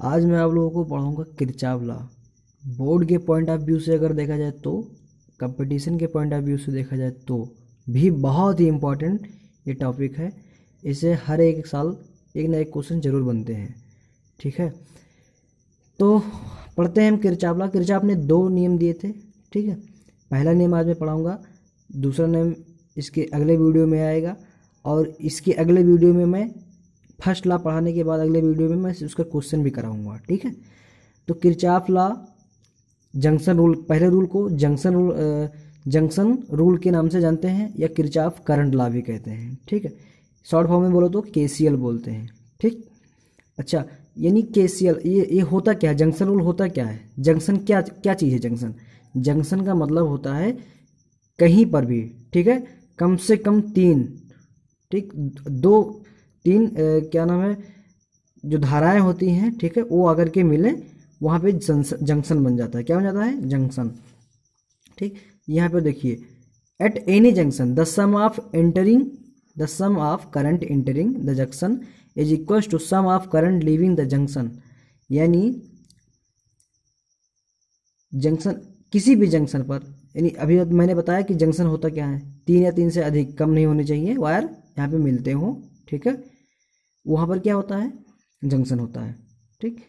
आज मैं आप लोगों को पढ़ाऊंगा किरचॉफ लॉ। बोर्ड के पॉइंट ऑफ व्यू से अगर देखा जाए तो, कंपटीशन के पॉइंट ऑफ व्यू से देखा जाए तो भी बहुत ही इम्पोर्टेंट ये टॉपिक है। इसे हर एक साल एक ना एक क्वेश्चन जरूर बनते हैं। ठीक है, तो पढ़ते हैं हम किरचॉफ लॉ। किरचॉफ ने दो नियम दिए थे। ठीक है, पहला नियम आज मैं पढ़ाऊंगा, दूसरा नियम इसके अगले वीडियो में आएगा, और इसके अगले वीडियो में मैं फर्स्ट लॉ पढ़ाने के बाद अगले वीडियो में मैं उसका क्वेश्चन भी कराऊंगा। ठीक है, तो किरचॉफ लॉ जंक्शन रूल, पहले रूल को जंक्शन रूल के नाम से जानते हैं, या किरचॉफ करंट लॉ भी कहते हैं। ठीक है, शॉर्ट फॉर्म में बोलो तो केसीएल बोलते हैं। ठीक, अच्छा, यानी केसीएल ये होता क्या है? जंक्शन रूल होता क्या है? जंक्शन क्या क्या चीज़ है? जंक्शन का मतलब होता है कहीं पर भी, ठीक है, कम से कम तीन, ठीक, दो तीन क्या नाम है, जो धाराएं होती हैं, ठीक है, वो अगर के मिले वहाँ पे जंक्शन बन जाता है। क्या बन जाता है? जंक्शन। ठीक, यहाँ पे देखिए, at any junction the sum of current entering the junction is equal to sum of current leaving the junction. यानी जंक्शन, किसी भी जंक्शन पर, यानी अभी मैंने बताया कि जंक्शन होता क्या है, तीन या तीन से अधिक, कम नहीं होने चाहिए वायर यहाँ पे मिलते हो। ठीक है, वहाँ पर क्या होता है? जंक्शन होता है। ठीक,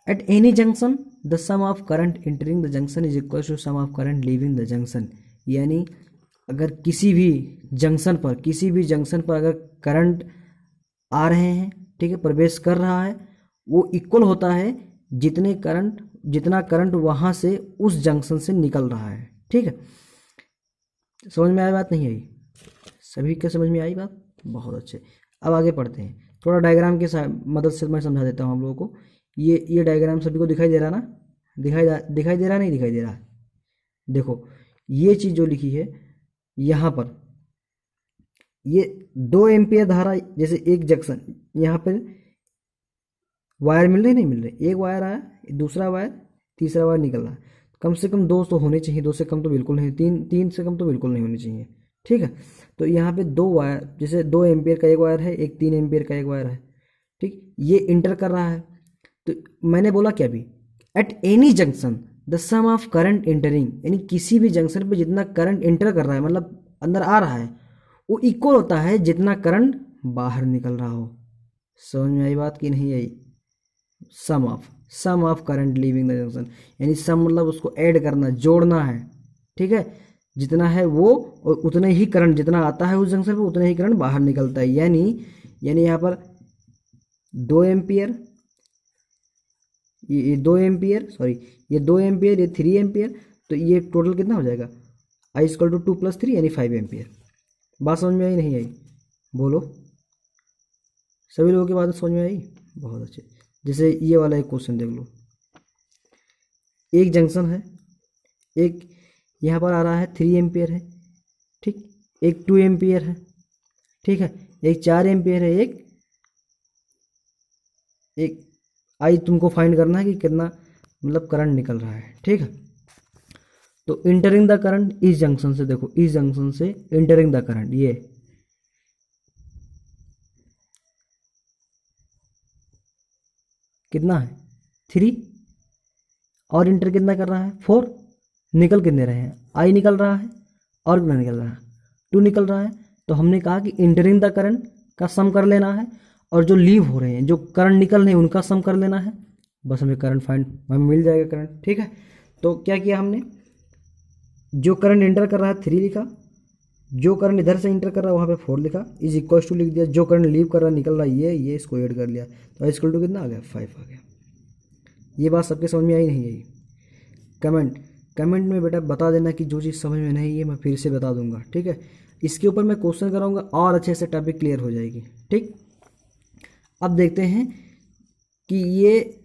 at any junction the sum of current entering the junction is equal to sum of current leaving the junction. यानी अगर किसी भी जंक्शन पर अगर करंट आ रहे हैं, ठीक है, प्रवेश कर रहा है, वो इक्वल होता है जितना करंट वहाँ से उस जंक्शन से निकल रहा है। ठीक है, समझ में आई बात? नहीं आई? सभी के समझ में आई बात? बहुत अच्छे। अब आगे पढ़ते हैं, थोड़ा डायग्राम के मदद से मैं समझा देता हूँ हम लोगों को। ये डायग्राम सभी को दिखाई दे रहा ना? दिखाई दे रहा, नहीं दिखाई दे रहा? देखो, ये चीज़ जो लिखी है यहाँ पर, ये 2 एम्पियर धारा, जैसे एक जंक्शन, यहाँ पर वायर मिल रहे नहीं मिल रहे, एक वायर आया, दूसरा वायर, तीसरा वायर निकल रहा है, कम से कम दो तो होने चाहिए, दो से कम तो बिल्कुल नहीं, तीन से कम तो बिल्कुल नहीं होनी चाहिए। ठीक है, तो यहाँ पे दो वायर, जैसे 2 एम्पियर का एक वायर है, एक 3 एम्पियर का एक वायर है। ठीक, ये इंटर कर रहा है, तो मैंने बोला क्या भी, at any junction the sum of current entering, यानी किसी भी जंक्शन पे जितना करंट इंटर कर रहा है, मतलब अंदर आ रहा है, वो इक्वल होता है जितना करंट बाहर निकल रहा हो। समझ में आई बात कि नहीं आई? Some of current leaving the junction, यानी सम मतलब उसको ऐड करना, जोड़ना है। ठीक है, जितना है वो, और उतने ही करंट जितना आता है उस जंक्शन पे, उतने ही करंट बाहर निकलता है। यानी यहाँ पर 2 एम्पियर, ये 2 एम्पियर, सॉरी, ये 2 एम्पियर, ये 3 एम्पियर, तो ये टोटल कितना हो जाएगा? आई इक्वल टू 2 + 3 यानी 5 एम्पियर। बात समझ में आई नहीं आई? बोलो, सभी लोगों की बात समझ में आई? बहुत अच्छे। जैसे ये वाला एक क्वेश्चन देख लो, एक जंक्शन है, एक यहाँ पर आ रहा है 3 एम्पियर है, ठीक, एक 2 एम्पियर है, ठीक है, एक 4 एम्पियर है, एक आई तुमको फाइंड करना है कि कितना मतलब करंट निकल रहा है। ठीक है, तो इंटरिंग द करंट इस जंक्शन से, देखो इस जंक्शन से इंटरिंग द करंट, ये कितना है? 3, और इंटर कितना कर रहा है? 4, निकल कितने रहे हैं? आई निकल रहा है, और कितना निकल रहा है? 2 निकल रहा है। तो हमने कहा कि इंटरिंग द करंट का सम कर लेना है, और जो लीव हो रहे हैं, जो करंट निकल रहे हैं, उनका सम कर लेना है। बस हमें करंट फाइंड, हमें मिल जाएगा करंट। ठीक है, तो क्या किया हमने, जो करंट इंटर कर रहा है 3 लिखा, जो करंट इधर से इंटर कर रहा है वहाँ पे 4 लिखा, इज इक्वल टू लिख दिया, जो करंट लीव कर रहा है, निकल रहा है, ये इसको ऐड कर लिया, तो इक्वल टू कितना आ गया? 5 आ गया। ये बात सबके समझ में आई नहीं आई? कमेंट में बेटा बता देना कि जो चीज़ समझ में नहीं है मैं फिर से बता दूंगा। ठीक है, इसके ऊपर मैं क्वेश्चन कराऊंगा और अच्छे से टॉपिक क्लियर हो जाएगी। ठीक, अब देखते हैं कि ये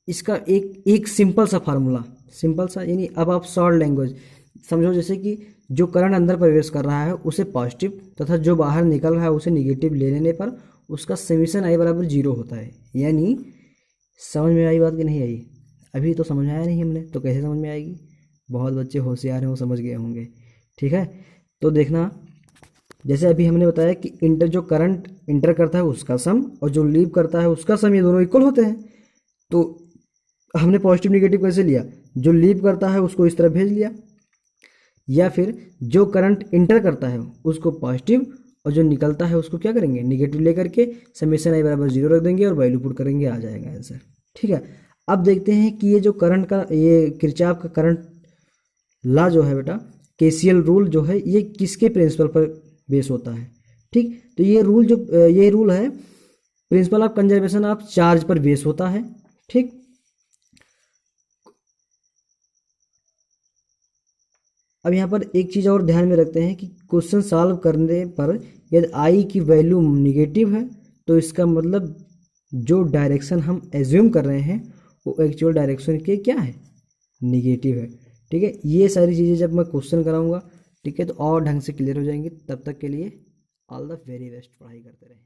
इसका एक सिंपल सा फार्मूला, सिंपल सा, यानी अब आप शॉर्ट लैंग्वेज समझो, जैसे कि जो करंट अंदर प्रवेश कर रहा है उसे पॉजिटिव, तथा जो बाहर निकल रहा है उसे निगेटिव ले लेने पर उसका समीशन आई बराबर 0 होता है। यानी समझ में आई बात कि नहीं आई? अभी तो समझ आया नहीं हमने, तो कैसे समझ में आएगी? बहुत बच्चे होशियार हैं, वो समझ गए होंगे। ठीक है, तो देखना, जैसे अभी हमने बताया कि जो करंट इंटर करता है उसका सम, और जो लीव करता है उसका सम, ये दोनों इक्वल होते हैं। तो हमने पॉजिटिव निगेटिव कैसे लिया, जो लीव करता है उसको इस तरफ भेज लिया, या फिर जो करंट इंटर करता है उसको पॉजिटिव और जो निकलता है उसको क्या करेंगे, निगेटिव लेकर के समेशन आई बराबर 0 रख देंगे और वैल्यू पुट करेंगे, आ जाएगा आंसर। ठीक है, अब देखते हैं कि ये जो करंट का, ये किरचॉफ का करंट लॉ जो है बेटा, केसीएल रूल जो है, ये किसके प्रिंसिपल पर बेस होता है। ठीक, तो ये रूल है principle of conservation of charge पर बेस होता है। ठीक, अब यहाँ पर एक चीज़ और ध्यान में रखते हैं कि क्वेश्चन सॉल्व करने पर यदि आई की वैल्यू निगेटिव है तो इसका मतलब जो डायरेक्शन हम एज्यूम कर रहे हैं वो एक्चुअल डायरेक्शन के क्या है, निगेटिव है। ठीक है, ये सारी चीज़ें जब मैं क्वेश्चन कराऊंगा, ठीक है, तो और ढंग से क्लियर हो जाएंगी। तब तक के लिए ऑल द वेरी बेस्ट, पढ़ाई करते रहें।